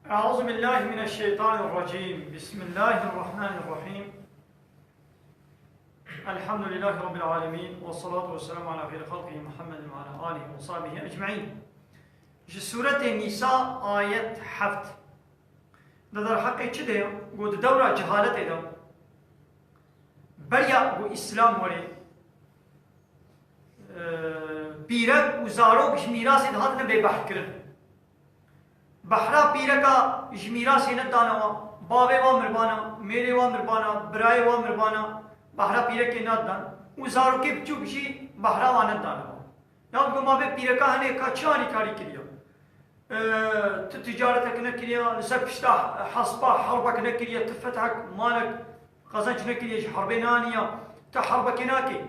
أعوذ بالله من الشيطان الرجيم. بسم الله الرحمن الرحيم. الحمد لله رب العالمين، والصلاة والسلام على خير خلقه محمد وعلى آله وصحبه أجمعين. سورة النساء آية 7 در حق چه ده؟ گود دورا جهالت ده بریا گو اسلام وره پیرک و زارو بش میراث دهات نبی بحر کرن بحرا پیرکا اش میراث ندانا بابے وا مربانا میرے وا مربانا برائے وا مربانا بحرا پیرک ندان و زارو کے بچو بشی بحرا وا ندانا یا گو ما به پیرکا ہنے کا چانی کاری کریو تجارتك نكريا زبشتا حصبا حربك نكريا تفتحك مالك قزنج نكريا حربينانيا تحربك ناكي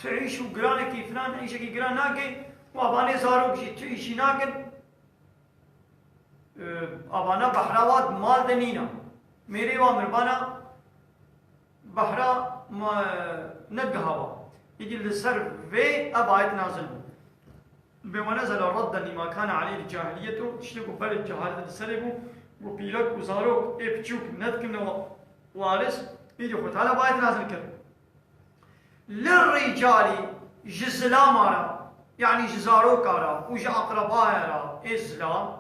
تعيش وقرانك فلان عيشك قران ناكي واباني زارو بشي تعيشي ناكن ابانا بحراوات مال دنينا ميري وامربانا بحرا ندقهوا يجي للسر في ابايت نازل بمنزل ردا لما كان عليه الجاهلية تشتكوا بل الجهالة تسلبوا وبيلك وزاروك ابتشوك ندكنا وارس يجي خد على بايت نازل كر للرجال جزلا مارا يعني جزاروك ارا وج اقرباء اسلام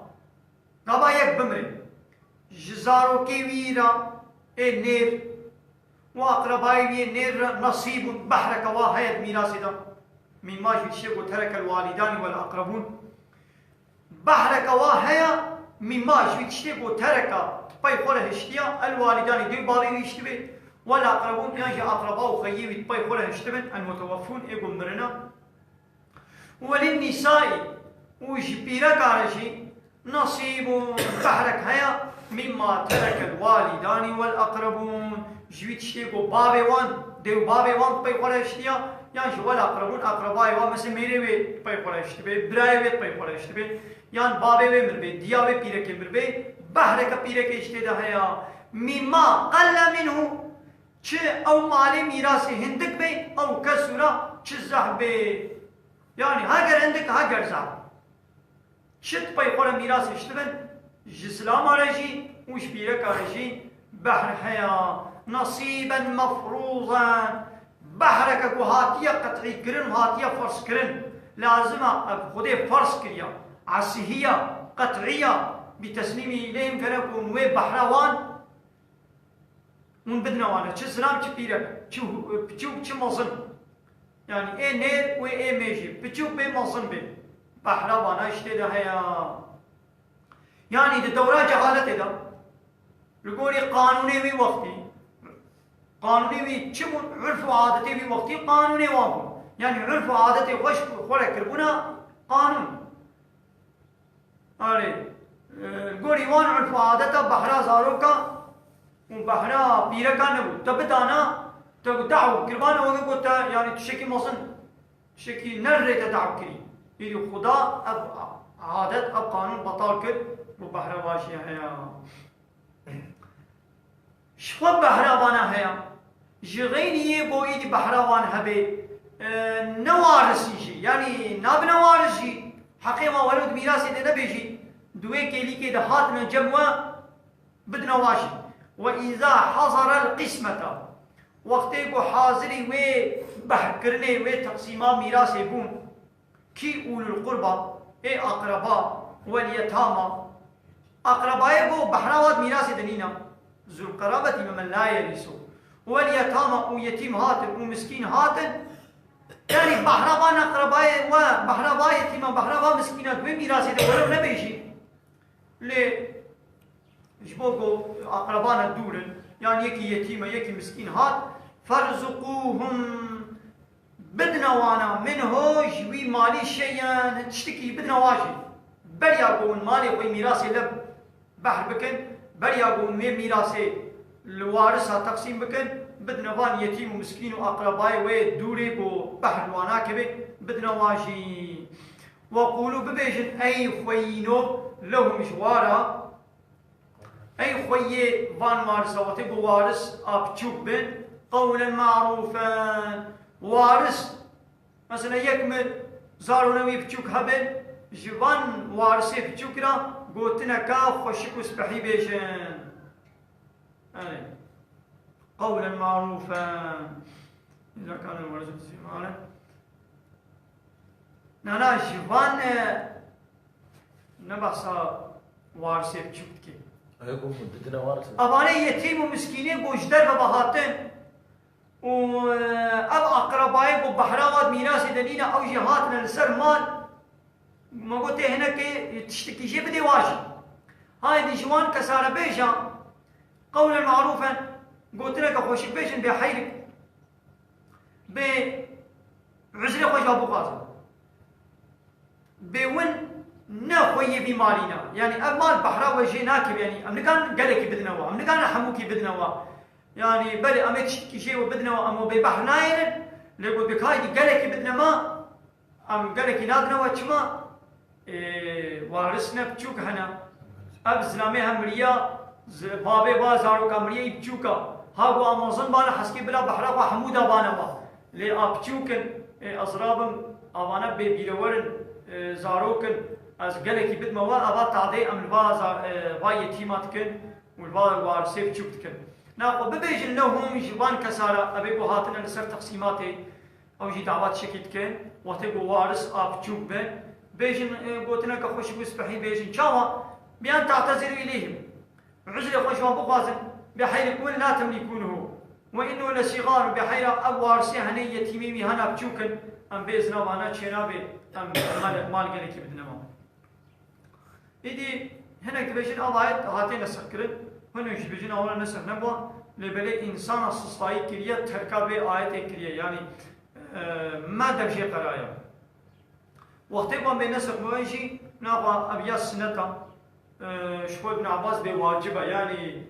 غابا يك بمري جزاروكي ويرا نير واقرباء نير نصيب بحرك واحد ميراث ده مما يشيء وترك الوالدان والأقربون بحرك واهيا مما يشيء وترك باي خوره هشتيا الوالدان دي بابي يشتبه والأقربون يعني أقرباء وخيي باي خوره هشتبه المتوفون يقول مرنا وللنساء وجبيرك على شيء نصيب بحرك هيا مما ترك الوالدان والأقربون جويت شيء بابي وان ديو بابي وان باي خوره هشتيا يعني شو ولا أقربون أقربائي ومثل ميري وي باي خورشت بي براي وي باي خورشت بي يعني بابي وي مربي ديا وي بيرك مربي بحرك بيرك اشتدا هيا مما قل منه چه او مال میراث هندك بي او كسورة چه زح بي يعني هاگر هندك هاگر زح چت باي خور میراث اشتبن جسلام عليجي وش بيرك عليجي بحر هيا نصيبا مفروضا بحرك کو هاتية قطعي كرن هاتية فرس كرن لازمة خده فرس كريا عسيهية قطعية بتسليم إليهم كركم وي بحروان من بدنا وانا چه سلام چه بيرك چه مصن يعني اي نير وي اي ميجي بچو بي مصن بي بحروانا اشته ده هيا يعني ده دورة جهالت ده رقولي قانوني وي وقتي قانوني وي چمون عرف وعادتي وي وقتي قانوني وامون يعني عرف وعادتي خوش خوله كربونا قانون آره گوری وان عرف وعادتا بحرا زاروكا وبحرا بيركا نبو تبدانا تدعو كربانا وقت قلتا يعني تشكي مصن تشكي نريت دعو كري يدي خدا اب عادت اب قانون بطال كر وبحرا واشي هيا شخوب بحراوانا هيا جغينيه بو ايدي بحراوان هبي نوارسي يعني ناب نوارسي حقيقة ولد ميراثي ده بيجي دوي كيلي كده هاتنا جموة بدنا واشي وإذا حضر القسمة وقتيكو حاضري وي بحكرني وي تقسيما ميراثي بون كي أولو القربة اي أقرباء واليتامى أقرباء بو بحراوات ميراثي دنينا ذو القرابة ممن لا يرثه واليتامى ويتيم هاتن ومسكين هاتن يعني بحرابان أقرباء وبحرابا يتيما بحرابا مسكينات وميراثي ده ولو نبيجي ليه جبوكو أقربان الدورن يعني يكي يتيمة يكي مسكين هات فارزقوهم بدنا وانا منه جوي مالي شيئا تشتكي بدنا واجي بل يقول مالي وي ميراثي لب بحر بكن بل يقول ميراثي الوارثة تقسيم بكن بدنا وان يتيم ومسكين وأقرباء ودوري بو بحر وانا كبه بدنا واجي وقولوا ببيجن أي خوينو لهم جوارا أي خوي وان وارثة وتبو وارث أبتشوك بن قولا معروفا وارث مثلا يكمل زارو نوي بتشوك هبن جوان وارسي بچوكرا قوتنا كاف خوشك وسبحي بيشن قولا معروفا إذا كان الورز بسيمانه نانا جوان نبحثا وارسي بچوكتكي هيكون مدتنا وارث أباني يتيم ومسكينين قوجدر ببهاتن وأب أقربائي ببحراوات ميراث دنينا أو جهاتنا لسر مال ما قلت هنا كي تشتكي شيء بدي واجي هاي دي جوان كسارة بيجا قولا معروفا قلت لك خوشك بيجن بحيرك بعزري خوش أبو قاسم بون نخوي في مالنا يعني أمال بحرا وجه ناكب يعني أمريكان قالك بدنا أمريكان حموكي بدنا يعني بلي أميكش كشيء وبدنا أمو ببحر ناين لقول بك هاي قالك بدنا ما أم قالك نادنا وشما وارثنا بتشوك هنا أب زلامي همريا بابي بازارو كامريا بتشوكا هاو أمازون بانا حسكي بلا بحرا وحمودا بانا با لي أبتشوكن أزرابم أوانا ببيلورن زاروكن از گلکی بد موا آباد تعدی امروز وای یتیمات کن والوای وارثی بچوک کن ناقو ببیجن لهم جوان کسارا ابی بو هاتن لسر تقسیماتی او جی دعوات شکیت کن وقتی بو وارث آب چوک بن بیجن گوتنا که خوش بسپحی بیجن چاوا بیان تعتذر إليهم عذر خوش وابقازن بحير كل لا تملكونه وإنه لصغار بحير أب وارثي هني يتيمي هنا بچوكن ام بيزنا وانا چنابه ام مال گلکی بدنا إدي هنا كبيجين آيات هاتين نسكرن هنا كبيجين أولا نسك نبوا لبلي إنسان الصلاة كريه تركب آيات كريه يعني ما دبشي قرايا وقت يقوم بنسك موجي نبوا أبيات سنتا شوي ابن عباس بواجبة يعني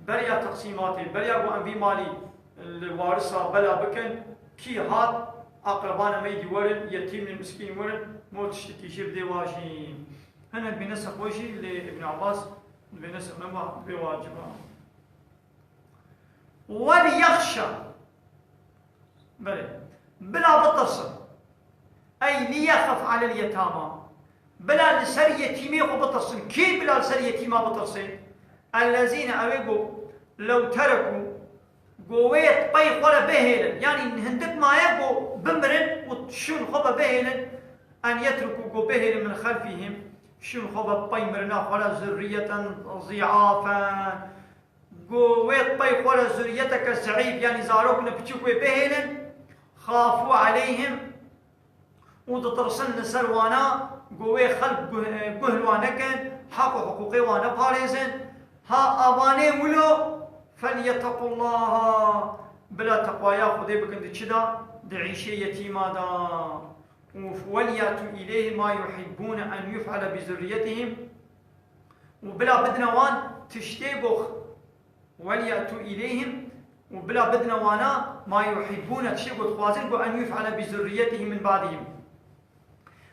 بريا تقسيماتي بريا قوم بمالي الوارثة بلا بكن كي هات أقربان ميدي ورن يتيم المسكين ورن موت تشتكي شيء بدي واجي هنا بنسخ وجهي لابن عباس بنسخ نبع بواجبه وليخشى بلا بتصل أي ليخف على اليتامى بلا لسر يتيمي بتصل كي بلا لسر يتيمى بتصل الذين أبقوا لو تركوا قويت بي ولا بهيلا يعني هندب ما يبقوا بمرن وتشون خبا بهيلا أن يتركوا قو بهيلا من خلفهم شون خبا بي مرنا ولا ذرية ضعافا قويت بي ولا ذريتك الزعيب يعني زاروكنا بتشوكوا بهيلا خافوا عليهم وتطرسن سروانا قوي خلق قهلوانكن حق حقوقي وانا باريزن ها أباني ولو فليتقوا الله بلا تقوى يا خدي بكن تشدا دعيشي يتيما دا ولياتوا إليه ما يحبون أن يفعل بذريتهم وبلا بدنا وان تشتيبخ ولياتوا إليهم وبلا بدنا وانا ما يحبون تشتيبخ خوازن أن يفعل بذريتهم من بعدهم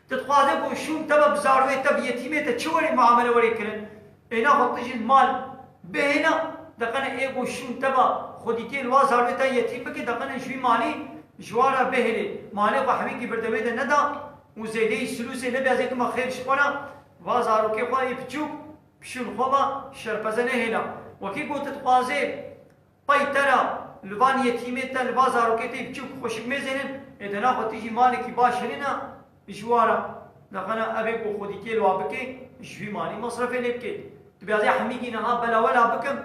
تتخوازن شو تبا بزاروي تب يتيمه تشوري معامله وريكن هنا خطيش المال بهنا دقنا ايغو شون تبا خوديتي الوازاروي تا يتيم بك دقنا شوي مالي جوارا بهلي مالي وحبيكي بردويد ندا وزيدي سلوسي نبي زيك ما خير شقنا وازارو كي خواي بچوك بشون خوبا شرپزنه هنا وكي قلت تخوازي باي ترى لبان يتيمه تا الوازارو كي تي بچوك خوشك مزنن ادنا خطيجي مالي كي باشرنا جوارا دقنا أبيك وخديتي الوابكي جوي مالي مصرفي لبكي تبي أزاي حميكي نها بلا ولا بكم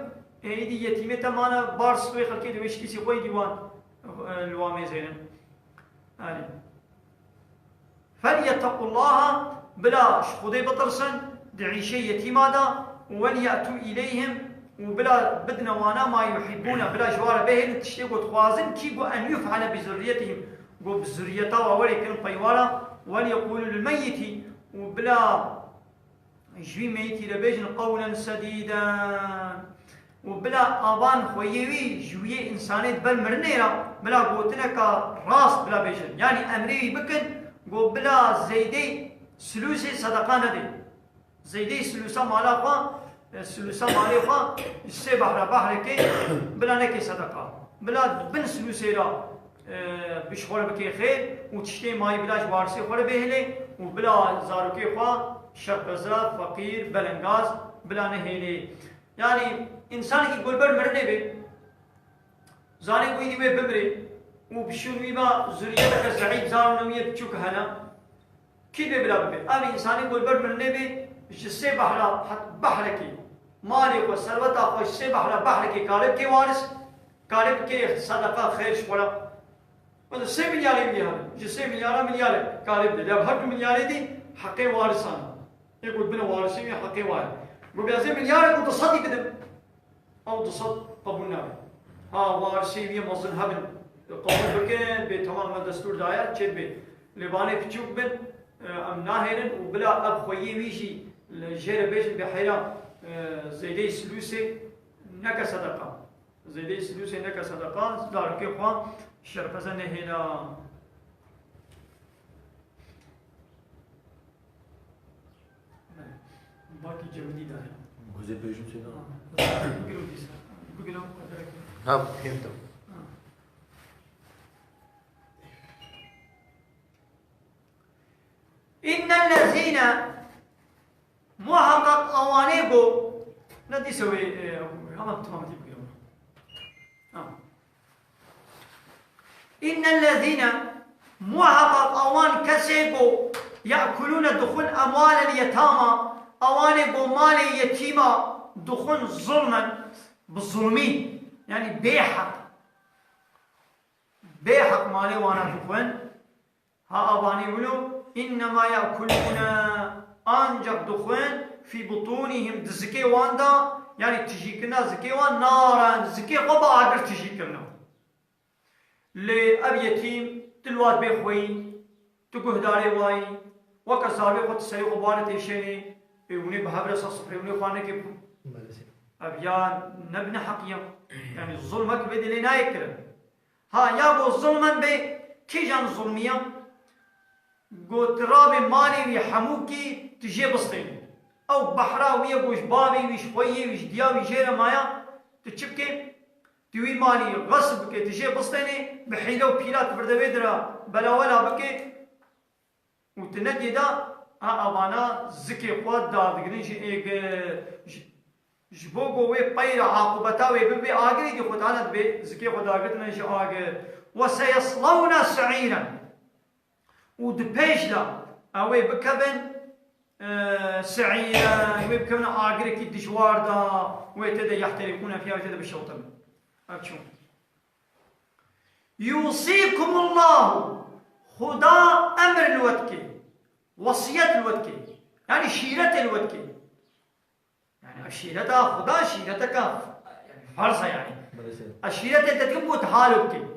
هيدي يتيمة تمانا بارس توي خلكي دويش كيسي خوي ديوان الوامي زينن فليتقوا الله بلا شخودي بطرسن دعيشي يتيما دا وليأتوا إليهم وبلا بدنا وانا ما يحبون بلا جوار بهن تشتيقوا تخوازن كيقوا أن يفعل بذريتهم قو بذريتا ووليكن طيوالا وليقولوا للميت وبلا جوي ميتي لبيجن قولا سديدا وبلا آبان خويوي جوي إنسانيت بالمرنيرا بلا قوتنا كراس بلا بيجن يعني أمري بكن قو بلا زيدي سلوسي صدقانة دي زيدي سلوسا مالا سلوسا مالي السي بحر كي بلا نكي صدقة بلا بن سلوسي را بشخور بكي خير وتشتي ماي بلاش وارسي خور بهلي وبلا زاروكي خوا شرقزا فقير بلنغاز بلا نهيني يعني إنسان يقول بر مرني به زاني قويدي به بمري وبشون ويبا زريتك سعيد زارو نمية بچوك هنا كي به بلا به أبي إنسان يقول بر مرني به جسي بحرا حت بحركي مالي وسروتا خوش سي بحركي قالب كي وارث قالب كي صدقة خير شورا وده 3 مليار يبيها جسي مليار قالب ده جب هر مليار دي حقي وارثان يقول بنا وارثين حقي وارث وبيازي مليار يقول تصدق كده أو تصدق قبولنا ها وارثين يا مصن هبن قبول بكين بتمام الدستور داير شد بي لباني بتشوف بن أم ناهرن وبلا أب خويي ويشي الجير بيش بحيرة زيدي سلوسي نك صدقة زيدي سلوسي نك صدقة دار كي خوان شرفزن هنا باقي جمدي ده جزء بيجون سينا بقولوا ها فهمت إن الذين محقق أوانيبو ندي سوي هم تمام تبقى إن الذين محقق أوان كسبوا يأكلون دخول أموال اليتامى أوانيبو مال يتيمة دخول ظلما بالظلمين يعني بيحق مالي وانا دخول ها أباني ولو إنما يأكلون أنجب دخول في بطونهم دزكي واندا يعني تجيكنا زكي وان نارا زكي قبا عقر تجيكنا لأب يتيم تلوات بيخوي تقوه داري واي وكسابي قد سيو غبارة تيشيني وني بحبر صفر وني خواني كيف أبيان نبنى حقيا يعني الظلمك بدي لنا يكرم ها يابو الظلما بي كي جان ظلميا قلت رابي مالي ويحموكي تجي بسطين او بحراوية ويش بابي ويش خويي ويش دياوي جيرا مايا تشبكي توي مالي غصب كي تجي بسطيني بحيلة وبيلات بردوي درا بلا ولا بكي وتنجي دا ابانا زكي قوات دا دقنيش ايق جبوغو وي بايرا عاقبتاوي ببي آگري دي خدانت بي زكي خدا قتنا ايش آگر وسيصلون سعيرا ودبيش دا اوي بكبن سعيرا اوي بكبن آگري كي دجوار دا ويتدا يحترقون فيها وجدا بالشوطن أبشو يوصيكم الله خدا أمر الودكي وصية الودكي يعني شيرة الودكي يعني الشيرة خدا شيرتك يعني فرصة يعني الشيرة تتكب وتحالبك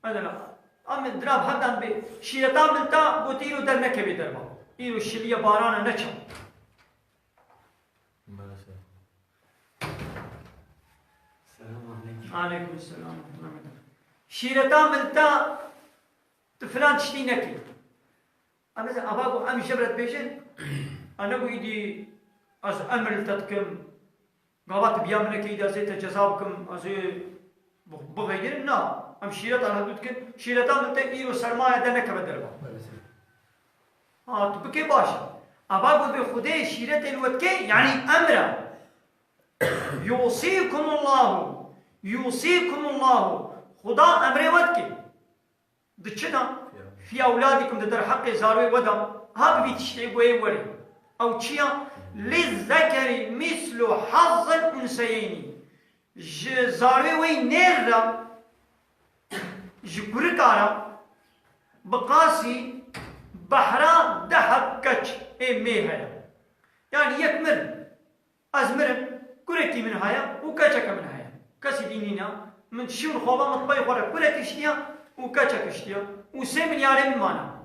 هذا لا أمن دراب هدام بي شيرتا منتا بوتيرو درنك بدربا إيرو الشلية بارانا نشا عليكم السلام ورحمة الله وبركاته شيرتا منتا تفلان تشتي نكي أما أباكو أمي شبرت بيشن أنا بيدي از أمر تتكم قابات بيامنا كي إذا زيت جزابكم أزي بغير نا أم شيرتا أنا دوتكن شيرتا منتا إيرو سرماية دنك بدربا تبكي باشا أباكو بخده شيرتا الوتكي يعني أمره يوصيكم الله خدا أمره ودكي دچنا في أولادكم در حق زاروي ودا ها بيتشتي قوي وري أو تشيا للذكر مثل حظ الأنثيين زاروي وي نيرا جبركارا بقاسي بحرا دهب كتش اي ميهايا يعني يكمل أزمرن كرتي من هايا وكتشك من هايا كسي دينينا من تشيون خوبا مطبي خورا كرتي اشتيا وكتشك اشتيا و3 مليار من مانا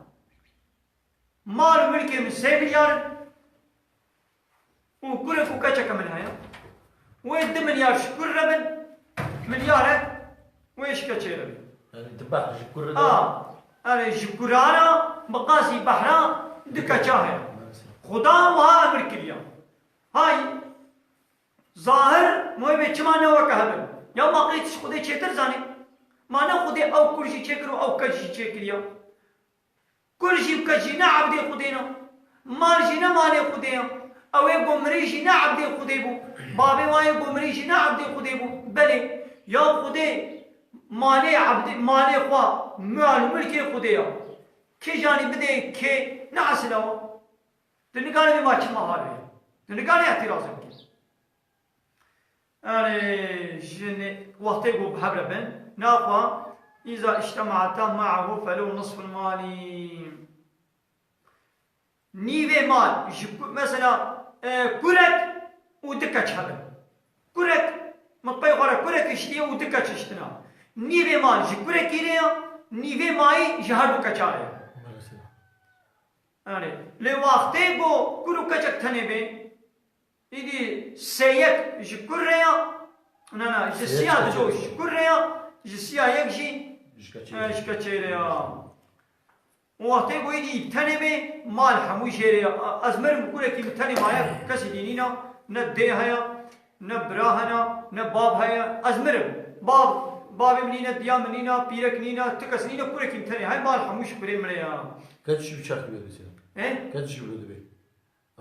مال ملكي من 3 مليار وكرك وكتشك من هايا ويد مليار شكر ربن مليار ويش كتشي ربن يعني تبع شكر ربن أنا شكرانا بقاسي بحرا دكتشاهي خدا وها أمر كريا هاي ظاهر موي بچمانه وكهبل يا ما قيتش خدي چتر زاني مانا خدي او كرشي چكرو او كشي چكريا كل شيء كجينا عبدي خدينا مال جينا مالي خدينا او يقومري جينا عبدي خديبو بابي واي يقومري جينا عبدي خديبو بلي يا خدي مالي عبدي مالي خوا مال ملكي خديا كي جاني بدي كي نعسلوا تنقال ما تشما هاري تنقال اعتراض جن وقت يقول بحبر بن ناقوا إذا اجتمعتا معه فلو نصف المال نيفي مال مثلا كرك ودكة حبل كرك مطبي غرا كرك اشتيا ودكة اشتنا نيفي مال كرك كيريا نيفي ماي جهر بكشاريا لوقت يقول كرو كشك تنبي إذا سيك جكريا أنا جسيا دجوش جكريا جسيا يكجي جكشيريا وقتي قويدي تنبي مال حمو شيريا أزمر مقولة كي متني مايا كسي دينينا ندي هيا نبراهنا نباب هيا أزمر باب منينا ديا منينا بيرك نينا تكسنينا كورة كي متني هاي مال حمو شكرين مليا كاتش بشاك بيدسي إيه كاتش بيدبي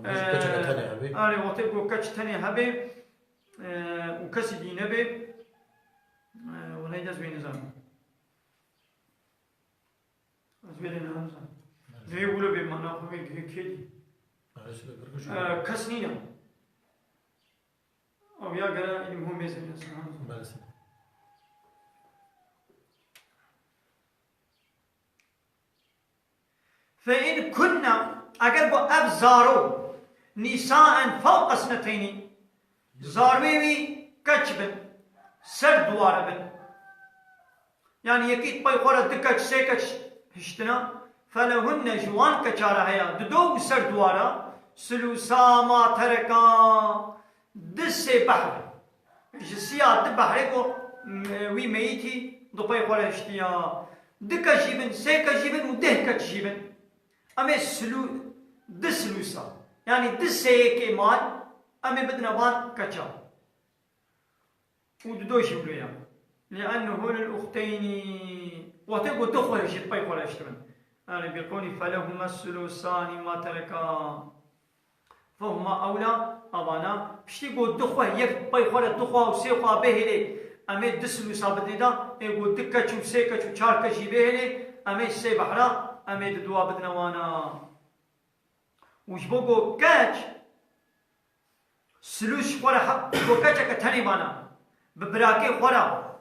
كاتش كتاني هبي أنا وقتي قو كاتش تاني هبي وكسي دينا بي ونيجز بين نظام أزبيرنا نظام ده يقولوا بمعنى هو كذي كسنينا أو يا جرا إنهم هم يسمعون فإن كنا أجرب أبزارو نساء فوق سنتين زاروي كتبن سر دواربن يعني يكيد باي خورا دكتش سيكتش هشتنا فلهن جوان كچارا هيا دو سر دوارا سلوسا ما تركا دس بحر جسيا د بحر کو وي ميتي دو باي خورا هشتيا دكا جيبن سيكا جيبن وده كتش جيبن أمي سلو دسلوسا يعني دسيكي مال أمي بدنا بان كتشا ودوش يقولوا لأنه هول الأختين وتقول دخول شيء باي ولا يشتمن أنا بيقولي فلهما الثلثان ما تركا فهما أولى أبانا بشتي يقول دخول يك باي ولا دخول وسيقا بهلي أمي دسلوسا بدنا يقول دكة وسيكة وشاركة شيء بهلي أمي سي بحرا أمي دوا بدنا وانا وش بقول كاتش سلوش خورا حق بقول كاتش كتاني بانا ببراكي خورا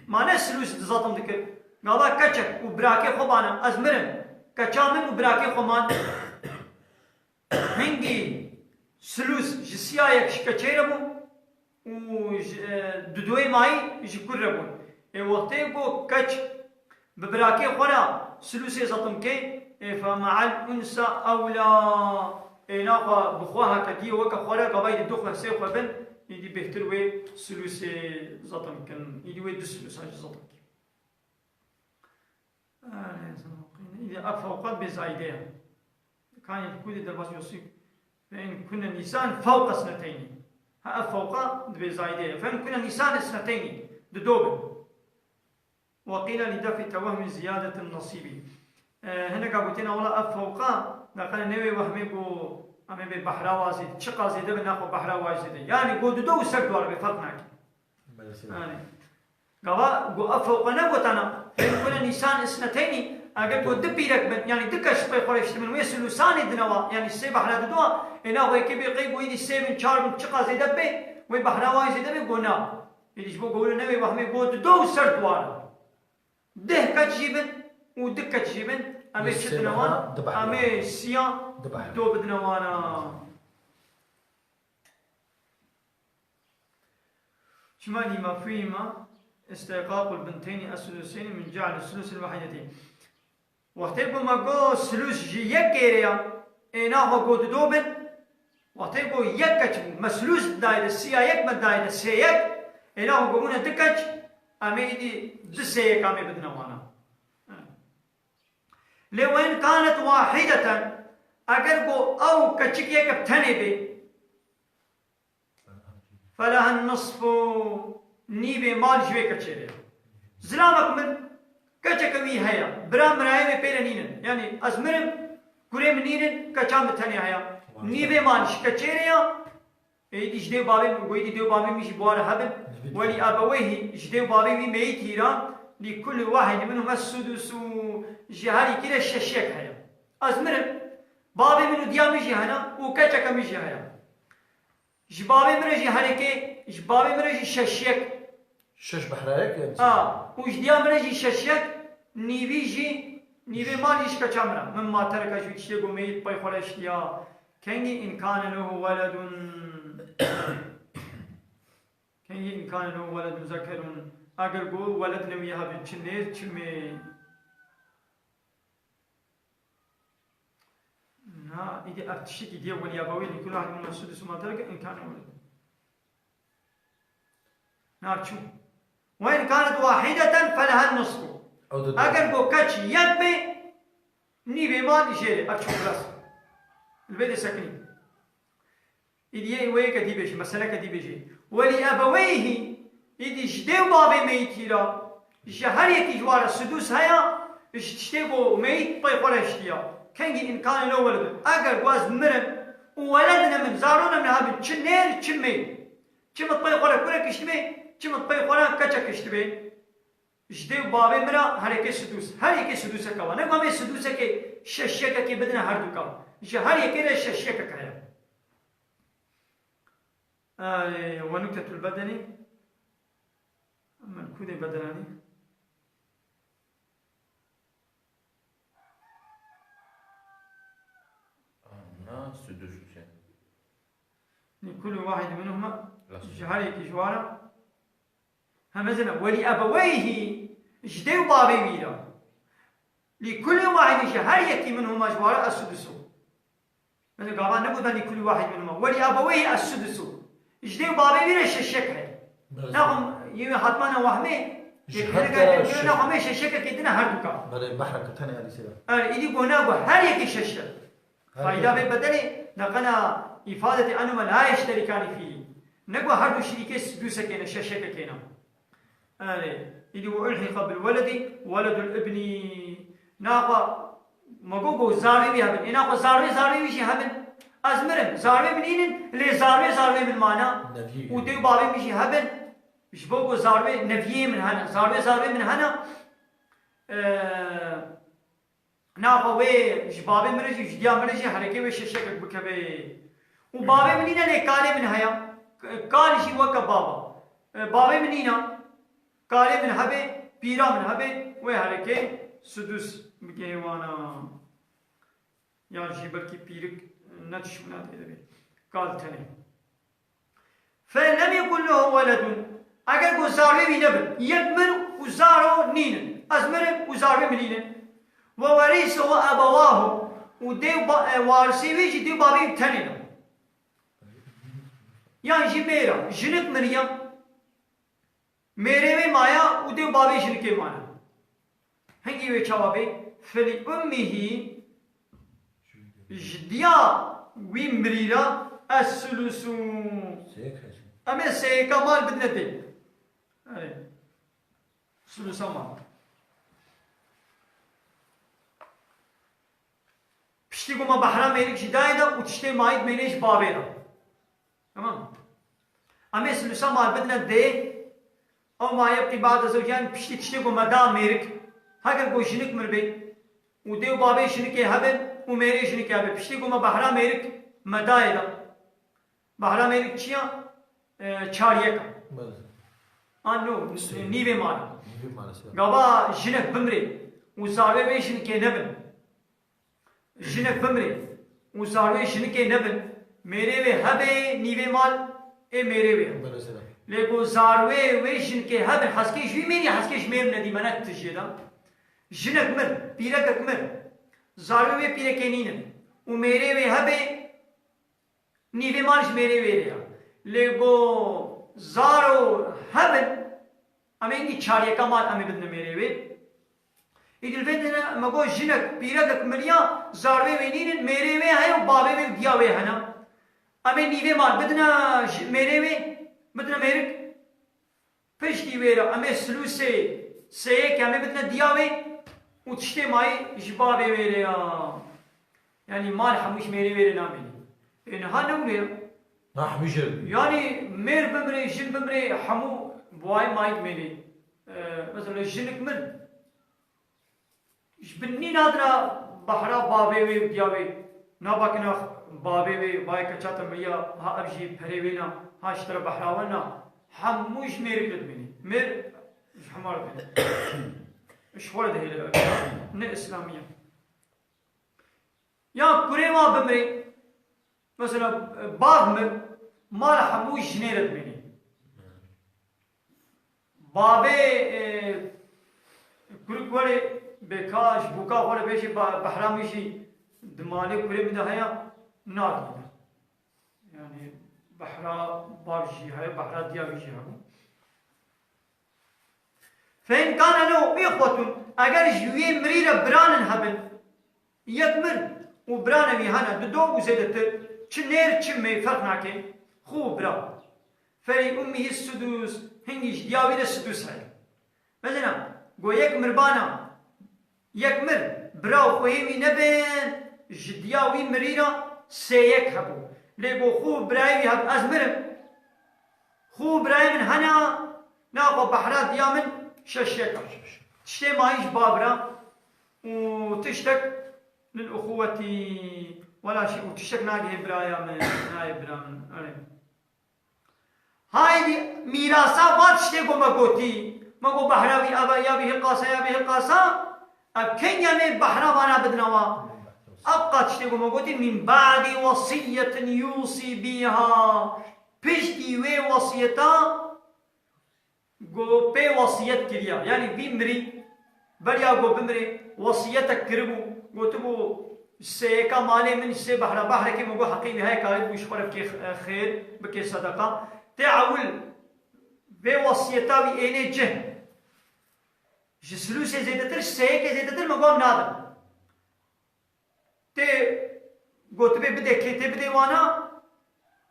معناه سلوش دزاتم ذكر قالا كاتش وبراكي خبانا أزمرن كاتشامن وبراكي خمان هنگي سلوش جسيا يكش كاتشيربو ودوي ماي جكربون وقتي بقول كاتش ببراكي خورا سلوسي زطم كي فمع الأنثى أولى ناقة بخوها كدي وكا خورا قبايد الدخوة سيخوة بن يدي بهتروي سلوسي زطم كن يدي ويد سلوس هاج زطم كي يدي أفوقات بزايدين كان يقول درباس يوصيك فإن كنا نساء فوق سنتين ها أفوقات بزايدين فإن كنا نساء سنتين ددوبن وقيل لدفع توهم زيادة النصيب هنا قابوتين أولا أفوقا نقل نوي وهمي بو أمي ببحرا وازيد شقا زيده بناخو بحرا وازيده يعني قو دو سر دوار بفرقناك يعني قو أفوقا نقوتانا فإن كنا نسان اسنتين أقل قو دبي ركبن يعني دكا شبي خوريشت من ويسلو ساني دنوا يعني السي بحرا دوا إنا هو يكبي قيبو يدي السي من شار من شقا زيده بي وي بحرا وازيده بي قونا يديش بو قولو نوي وهمي قو دو سر دوار ده كتجيبن ودك كتجيبن أمي شدنوان أمي سيان دو بدنوانا شمالي ما فيما استيقاق البنتين الثلثين من جعل الثلث الوحيدتين وقتيبو ما قو ثلث جي يكيريا إنا هو قو دوبن وقتيبو يكتبو مسلوس دايرة سيا يك مدايرة سيك إنا هو قونا دكتش أمي دي دسيك أمي بدنوانا لو إن كانت واحدة أقربو أو كتشكيك بتنبي فلها النصف نيبي مال جوي كتشيري زلامك من كتشكوي هيا برام مرايم بيرنين يعني أزمرم كوري منين كتشام تاني هيا نيبي مانش كتشيريا إيدي جديو بابي ويدي ديو بابي مش بوار هبل ولي أبويه جديو بابي ميتيرا لكل واحد منهم السدس جهاري كده الششيك هيا أزمرم بابي منو ديام يجي هنا وكتشكم يجي هيا جبابي مرجي هريكي جبابي مرجي ششيك شش بحرايك يعني وش ديام مرجي ششيك نيبي ماليش كتشامرا مما ترك شو تشيغو ميت باي خورشتيا كنجي إن كان له ولد كنجي إن كان له ولد ذكر أجر قول ولد لم يهب تشنير تشمي نا إذا أرتشيك دي ولي أبوي لكل واحد من السدس ما ترك إن كان ولد نارشو وإن كانت واحدة فلها النصف أجر قول كاتش يدبي نيبي مال يشيل أرشو خلاص البيت سكني إذا ويك دي بيجي مسألة دي بيجي ولي أبويه إذا جدوا بابي ميتيرا جهر يكي جوار السدوس هيا اشتبوا ميت بيقرشتيا كنجي إن كان له ولد أجر واز مرم ولدنا من زارونا من هذا تشنير تشمي تشمت بيقرا كورك اشتبي تشمت بيقرا كتشك اشتبي جدوا بابي مرا هريك السدوس هريك السدوس كوا نقوم السدوس كي ششيك كي بدنا هردو كوا جهر يكي ششيك كهيا ونكتة البدني أما الكود بدناني كل واحد منهما جهري كجوارا همزنا ولأبويه جدوا بابي ويلا لكل واحد جهري منهما جوارا السدس مثل قابان نقول لكل واحد منهما ولأبويه السدس جدوا بابي ويلا الشكل نعم يوم حتمنا وهمي يكنا وهمي ششكة كتنا هردوكا بري بحر كتاني على سيدا إذا قلنا هر يك ششة فإذا ببدل نقنا إفادة أنهما لا يشتركان فيه نقوى هردو شريكي سدوسة كينا ششكة كينا إذا ألحق بالولد ولد الابن ناقا مقوقو زاروي بها بن ناقا زاروي بشي هبن أزمرم زاروي منين اللي زاروي من معنى وديو بابي بشي هبن جبوكو زاروي نفيه من هنا زاروي من هنا ناقا وي جبابي مرجي جديا مرجي حركي وي ششكك بكبي وبابي منينا لي كالي من هيا كالي شي وكا بابي منينا كالي من هبي بيرا من هبي وي حركي سدوس بكيوانا يعني شي بلكي بيرك نتشمنا تدبي قال تاني فلم يكن له ولد اگر کو زاروی بھی نبن یکمن وزارو نینن ازمرم وزاروی منینن وورثه ابواه وديو وارثي ويجي ديو بابي تنينو يعني جي ميرا جنك مريم मेरे में माया उदय बाबे शिर के माना हंगी वे छावाबे फली उम्मी ही जदिया वी मरीरा असलुसु अमे से कमाल बदनते अरे सलुसा मा पिछली को मा बहरा मेरी जिदायदा उठते माइक मेनेज बाबेरा तमाम अमे सलुसा माल बदनते أو ما يبقي بعد زوجان بشتي تشتكوا مدام ميرك هكذا كو شنك مربي وديو بابي شنك هبل وميري شنك هبل بشتكوا ما بحرا ميرك مدايدا بحرا ميرك چيا چاريكا آنو نيوه مانا غابا جنك بمري وزاوه بي شنك نبن جنك بمري وزاوه شنك نبن ميري وي هبه نيوه مال اي ميري وي لكو زاروي ويشن كي هبن حسكيش في ميري حسكيش مير ندي منك تجيدا جنك مر بيرك مر زاروي بيركينين وميري وي هبه نيوي مالش ميري وي ريا لكو زارو هبن امينكي چاريه كمال امي بدنا ميري وي إذا بدنا مگو جنك بيرك مريا زاروي وينين ميري وي هاي وبابي وي ديا وي هنا امي نيوي مال بدنا ميري وي بدنا ميرك پشتی ویرا امی سلوسه سه کمی بدن دیاوی و تشتی مای جبابه ویره یا یعنی مال هموش میری ویره نامینی این ها نمونه نح ميجر يعني مير بمري جن بمري حمو بواي مايك ميلي مثلا جنك من جبني نادرا بحرا بابي وي دياوي نابكنا بابي وي باي كچاتا مريا ها ابجي فريوينا ها اشترا بحراونا حموش مير كد مني مير حمار بني شوال ده هيلا نه اسلاميه يا كريما بمري مثلا باغ مال حموش جنيرت مني بابي كرك وري بكاش بوكا وري بيشي بحراميشي دمالي كري من هيا نادي يعني بحرا بارجي هاي بحرا دياويجي هاي فإن كان له إخوة أجر جوي مريرة بران هبل يكمل وبران ميهانا دو وزيدتر چنير چمي فرق ناكي خو برا فري أمه السدوس هنجيش دياوي السدوس هاي مثلا قو يكمر بانا يكمر برا وخوهيمي نبين جدياوي مريرة سيك هبو ليقو خو برايوي هب أزمرم خو براي من هنا ناقو بحرات ديامن ششيكا تشتي مايش بابرا وتشتك للأخوة ولا شيء وتشتك ناقي برايا من ناي برا من هاي دي ميراثا ما تشتكو مقوتي مقو بحراوي أبا يا به القاسا يا به القاسا أب كن يمي بحرا وانا بدنوا أبقى تشتكو مقوتي من بعد وصية يوصي بها بيشتي وي وصيتا قو بي وصيت كريا يعني بيمري بريا قو بمري وصيتك كربو قو تبو سيكا مالي من سي بحرا بحرا كي مقو حقيقي هاي كايد وش خرف كي خير بكي صدقة تعول بوصيتا بإيني جه جسلوس زيدتر سيك زيدتر مقام نادر تي قوت بي بدي كي بدي وانا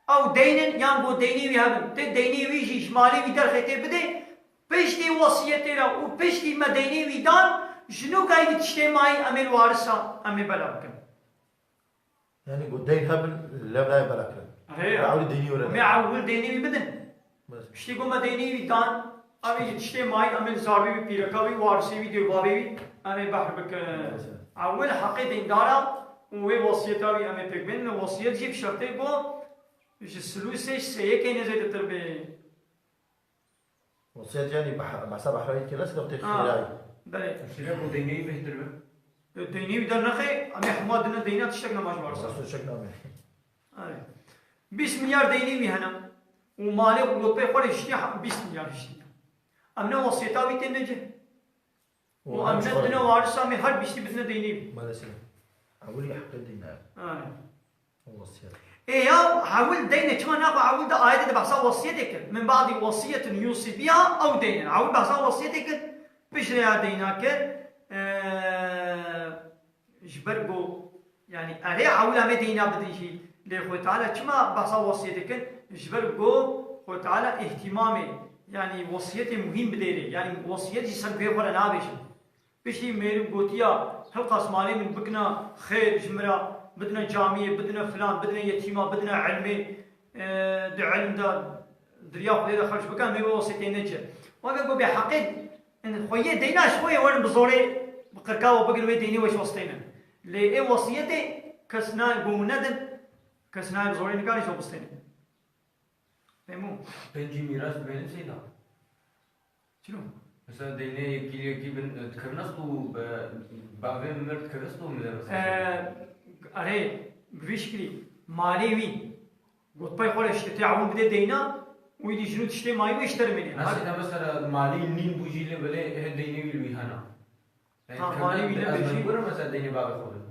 او دينن يان قو ديني ويهبن تي ديني ويجي شمالي ويدر خيتي بدي بيشتي وصيتي را و بيشتي ما ديني ويدان شنو قايد تشتي ماي امي الوارثة امي بلا بكم يعني قدين هبل لا بلا بلاكن عاول ديني ولا مي عاول ديني بدن شتي قوم ديني ويدان امي تشتي ماي امي زاربي بيركاوي وارثي وي ديبابي امي بحر بك عاول حقي ديندارا وي وصيتاوي امي بكبن وصيت جيب شرطي قو جسلوسي سيكي نزيد تربي وصيت يعني بحسب بحراي كلاس قبتي خيراي بله شنو بو ديني بهتر به ديني بدر نخي امي حمادنا دينا تشتكنا ماش وارثة رسول شكنا مي 20 مليار ديني ويهنا ومالي وقطبي قول اشتي 20 مليار اشتي امنا وصيتاوي تنجي وامنا دنا وارثة من هر بيشتي بدنا ديني ما لسنا عاول يحق الدين وصيت إيه يا عاول دينا كمان ناقو عاول ده آية ده بحصا وصيتك من بعد وصية يوصي بها أو دينا عاول بحصا وصيتك بشريها ديناك جبرقو يعني أري عاول أمي دينا بديشي لخو تعالى كما بحصا وصيتك جبرقو خو تعالى اهتمامي يعني وصيتي مهم بديري يعني وصيتي سنبه ولا نابش بشي ميرو قوتيا حلقة اسمالي من بكنا خير جمرة بدنا جامعة بدنا فلان بدنا يتيمة بدنا علمي ده علم ده دريا خدي ده خرج بكان ميبو وصيتين نجى وأنا أقول بحقيقة إن خويه دينا شوية وين بزوري بقركاو بقولوا ديني وش وصيتنا ليه وصيتي كسنا قومندن كسنا بزوري نكاني شو بستين فهموا بنجي ميراث بين سيدا شنو مثلا ديني يكي بن تكرنستو بعدين مرت تكرنستو من أري بفيشكلي ماليوي قلت باي خورش تعاون بده دينا ويدي شنو تشتري ماي ويشتري مني هذا مثلا مالي نين بوجي له بله ديني ويلوي هنا مالي ويله بيجي برا مثلا ديني بابا خود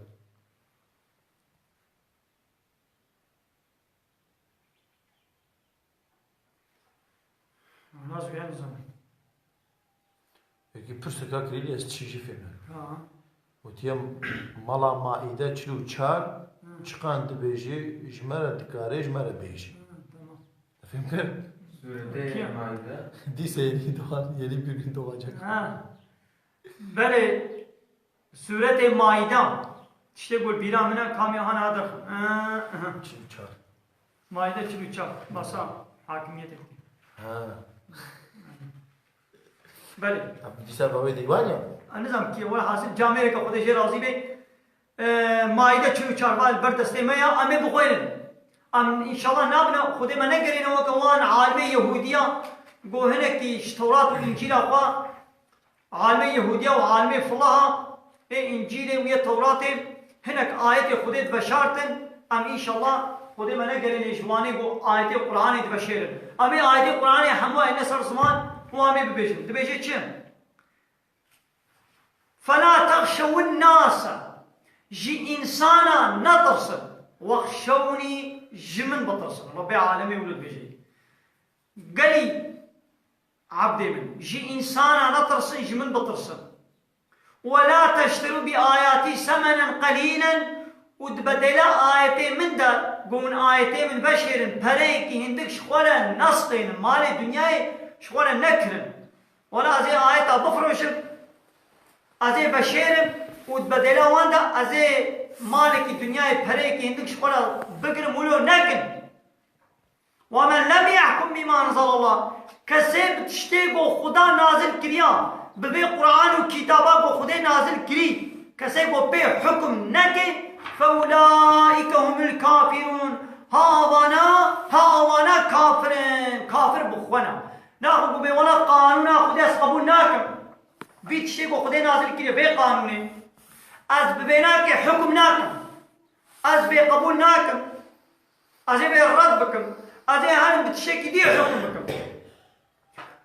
ناس ويان زمان يجي برسكا كريلي استشيجي فينا وتيم مالا مائدة چلو چار چقان دبيجي جمرة دكاري جمرة بيجي فهمت؟ سورة مائدة دي سيدي دوان يلي بيرين دوان جاك بله سورة مائده işte bu bir amına kamyahanadır. 44. Maide 44 basa hakimiyet etti. Ha. بله अब जिसर बाबे दीवान या نظام کی وہ حاصل جامعه کا خودش راضی به مائده 44 وال بردسته میا امه بخوین ام ان شاء الله نابنا خود ما نگرین و کوان عالم یهودیا گوهنه کی تورات و انجیل اخوا عالم یهودیا و عالم فلاها انجیل و تورات هناك آيات خودت بشارتن ام ان شاء الله خود ما نگرین جوانی گو آیت قرآن بشیر امی آیت قرآن همه این سر زمان و امی ببیشم دبیشه چیم فلا تخشوا الناس جي إنسانا نترسل واخشوني جمن بترسل رب العالمين ولد بيجي قالي عبدي من جي إنسانا نترسل جمن بترسل ولا تشتروا بآياتي ثمنا قليلا ودبدل آيتين من دا قومن آيتين من بشر بريكي هندك شخولا نسقين مال الدنيا شخولا نكرن ولا زي آيات بفرشن ازي بشيرم وتبدلا واندا ازي مالك الدنيا بريك عندك شغل بقرم ولو نكن ومن لم يحكم بما انزل الله كسب تشتيقو خدا نازل كريا ببي قرآن وكتابه خدا نازل كري كسب بي حكم نكن فاولئك هم الكافرون هاوانا كافرين كافر بخونا ناخذ بي ولا قانون ناخذ اسقبون ناكم بیت شی کو خدا نازل کیه به قانونه از ببینا که حکم نکم از به قبول نکم از به رد بکم از هر بتشی کی دی حکم بکم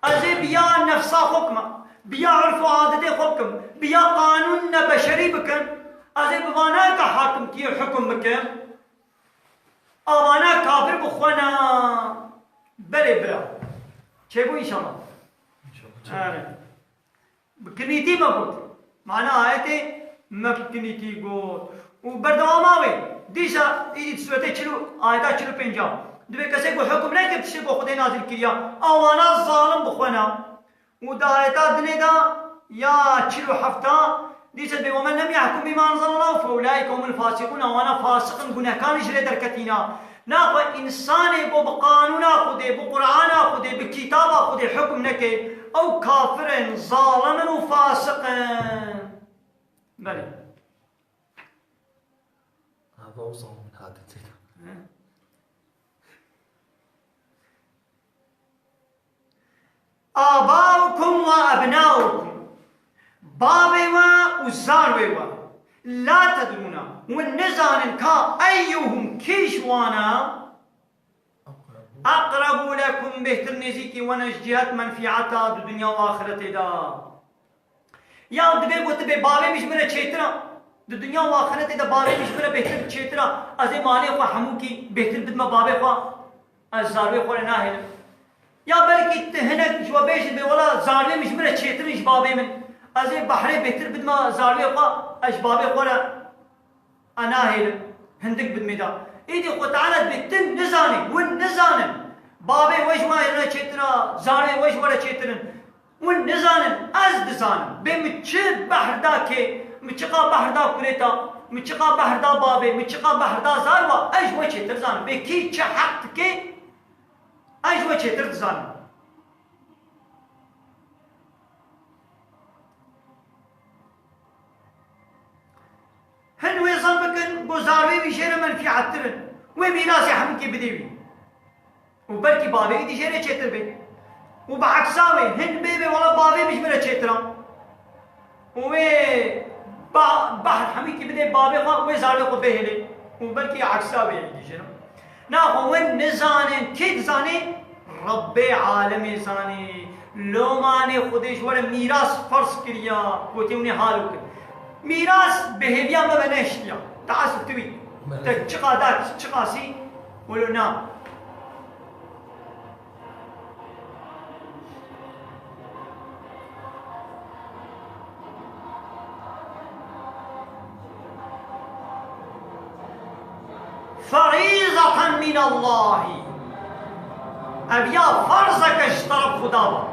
از بیا نفسا حکم بیا عرف و عادت حکم بیا قانون بشری بکم از بوانا که حاکم کی حکم بکم آوانا کافر بخوانا بله برا چه بو ان شاء الله بكنيتي ما قلت معناها آياتي ما بكنيتي قلت وبردوام آوي ديشا إيدي تسويتي چلو آياتا چلو پنجا دبي كسي قو حكم ناكب تشي قو خدي نازل كريا آوانا ظالم بخوانا ودا آياتا دني دا يا چلو حفتا ديشا دبي ومن لم يحكم بما أنزل الله فأولئك هم الفاسقون آوانا فاسقا قنا كان جري دركتينا ناقا إنسان قو بقانونا خدي بقرآنا خدي بكتابا خدي حكم نكي أو كافر ظالم وفاسق بلى هذا أوصل من هذا التيتا آباؤكم وأبناؤكم بابي وزاروي لا تدرون والنزان كا أيهم كيشوانا أقرب لكم بهتر نزيكي ونجهت منفعتا دو دنيا وآخرت دا يا دبي قلت بي بابي مش مرة چيترا دو دنيا وآخرت دا بابي مش مرة بهتر چيترا ازي مالي خوا حمو کی بهتر بدما بابي خوا از زاروي خوا ناهل يا بلكي هناك جوابيش بي ولا زاروي مش مرة چيتر اش بابي من ازي بحري بهتر بدما زاروي خوا اش بابي خوا ناهل هندك بدمي دا إيدي قو تعالى بتن نزاني والنزانن بابي ويش ما يرى چترا زاني ويش ورا چترن والنزانن از دزانن بمچه بحر دا كي مچقا بحر دا كريتا مچقا بحر دا بابي مچقا بحر دا زاروا اج و چتر زان بكي چه حق كي اج و چتر زان هن ويصل بكن بوزاروي بشير منفي عترن وميراث حمكي بديوي وبلكي بابي دي شير چتر بي وبعكساوي هن بيبي ولا بابي مش مرة چترا و بحر حمكي بدي بابي خوا وزاروي خو بهلي وبلكي عكساوي دي شير نا هو نزانن كي زاني رب عالم زاني لو ماني خودش ور میراث فرض كريا کوتيوني حالو میراث بهویا ما بنشتیا تعصب توی تا چقاسی ولو نام فريضة من الله أبيا فرزك اشترب خدابا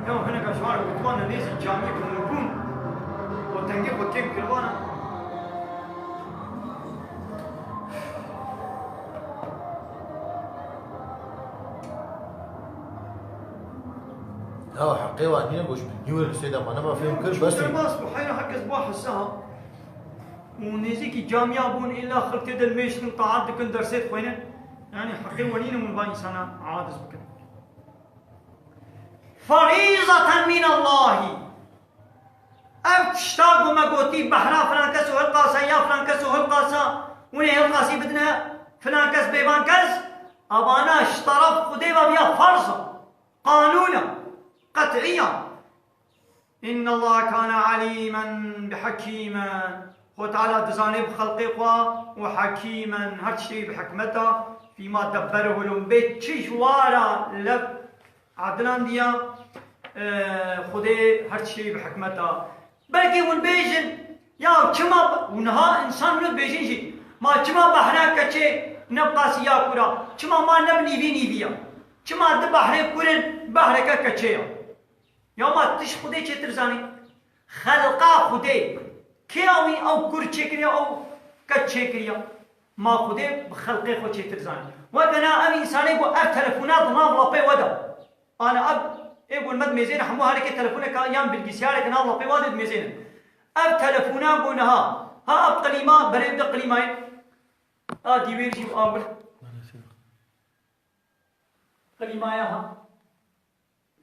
يوم هنا كشوار وتوانا نيز الجامعة كنكون وتنجيب وتيم كروانا حقي واني نقول بنيول السيدة ما أنا ما فهم كل بس بس بحيرة حق صباح الساعة ونزيكي جامعة بون إلا خلت دل ميشن قاعد كن درسيت خوينا يعني حقي ونين من باقي سنة عادز بكن فريضة من الله أم تشتاقوا ما قوتي بحرا فلان كس وهالقاسة يا فلان كس وهالقاسة وني هالقاسي بدنا فلان كس بيبان كس أبانا اشترف خديبا بيا فرصة قانونا قطعيا إن الله كان عليما بحكيما وتعالى دزاني بخلقه وحكيما هرشي بحكمته فيما دبره لهم بيت شوارا لب عدلان ديا خدي هرشي بحكمته بلكي والبيجن يا كما ونها انسان من بيجن شي ما كما بحنا كتشي نبقى سياكورا كما ما نبني فيني فيا كما دبحر كورن بحرك كتشيا يا ما تش خدي چه ترزاني خلقا خدي كياوي او كور چكريا او كتشكريا ما خدي بخلقي خو چه ترزاني وكنا ام انساني بو اب تلفونات نابلا بي ودا انا اب يقول مد ميزين حمو هاريك تلفونك ايام بالجسيارة كنا الله بي ودا ميزين اب تلفونا قولها ها اب قليما بريد قليماي ديوير جيب امر قليمايا ها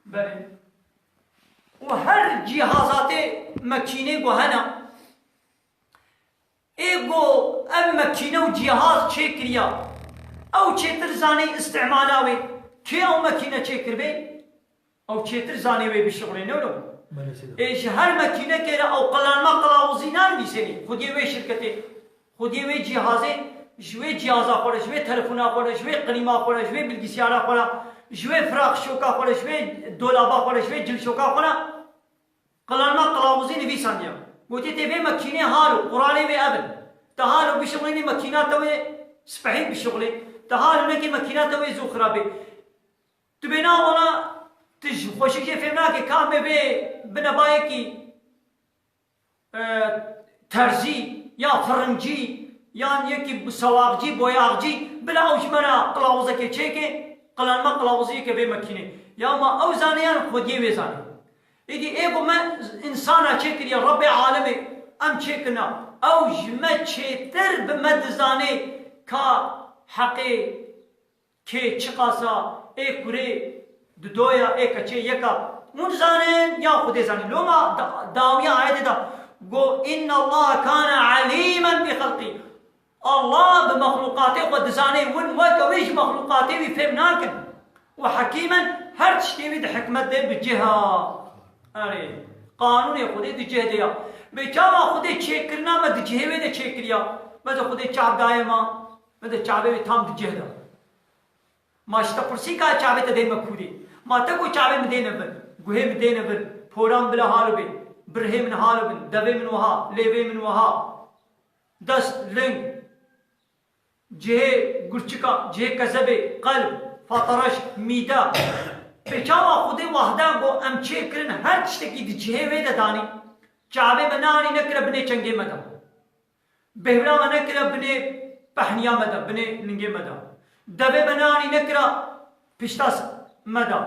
بريد وهر جهازات مكينه وهنا ايغو ام مكينه وجهاز تشكريا او تشتر زاني استعمالاوي كي او مكينه تشكر بي او تشتر زاني بي بالشغل نورو ايش هر مكينه كده او قلان ما قلاوزينان بيسني خدي وي شركتي خدي وي جهازي شوي جهازا خور شوي تليفونا خور شوي قليما خور شوي بالجسيارة خور شوي فراخ شوكا خور شوي دولابا خور شوي جل شوكا خور قلان ما قلاوزين بيسان ديا قلت تبي مكينه هالو قراني بي ابل تهالو بشغلين مكينات توي سبحين بشغلي تهالو نكي مكينات توي زخرابي تبينا ولا تج خوشك فهمنا كي كام بي بنبايكي ترزي يا فرنجي يعني يكي سواقجي بوياقجي بلا اوشمنا قلاوزك تشيكي قلان ما قلاوزي كبي مكينه يا ما اوزانيان خدي ويزاني إذا إيجو ما إنسانا شكر يا رب عالمي أم شكرنا أو جمع شتر بمدزاني كا حقي كي چقاسا إيه كوري دويا إيه كچه يكا منزانين يا خدي زاني لو ما داوية عايدة دا قو إن الله كان عليما بخلقي الله بمخلوقاته ودزاني ون وكويش مخلوقاته وفهمناكن وحكيما هرش تيويد حكمت دي بجهة أري قانون خودی دچه دیا بیچاره خودی چک کرنا ما دچه وی دچه کریا ما تو خودی چاب دای ما چابه وی تام دچه دا ما اشتا پرسی کا چابه تدی مکودی ما تا کو چابه مدینه بر گوه مدینه بر پورام بلا حال بی بره من حال بن دوی من وها لیوی من وها دست لنگ جه گرچکا جه کذبه قلب فطرش میدا بیچاره خودی وحده گو ام چه کرن هر چیزی دیجه ویده دانی چابه منانی نکره بنه چنگه مدا بهرا نکره بنه پهنیا مدا بنه ننگه مدا دبه منانی نکره پشتاس مدا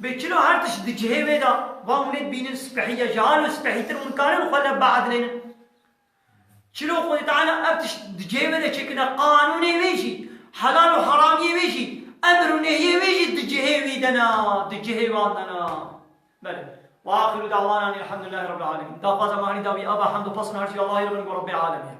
بیچاره هر تش دیجه ویده وامنید بینن سپحیه جهال و سپحیتر منکارن خلا بعد لین چلو خودی تعالی ابتش دیجه ویده چکنا قانونی ویجی حلال و حرامی ویجی أمر نهي ويجي دجهي ويدنا دجهي واندنا بل وآخر دعوانا الحمد لله رب العالمين دافع زماني داوي أبا حمد فصل هرشي الله رب العالمين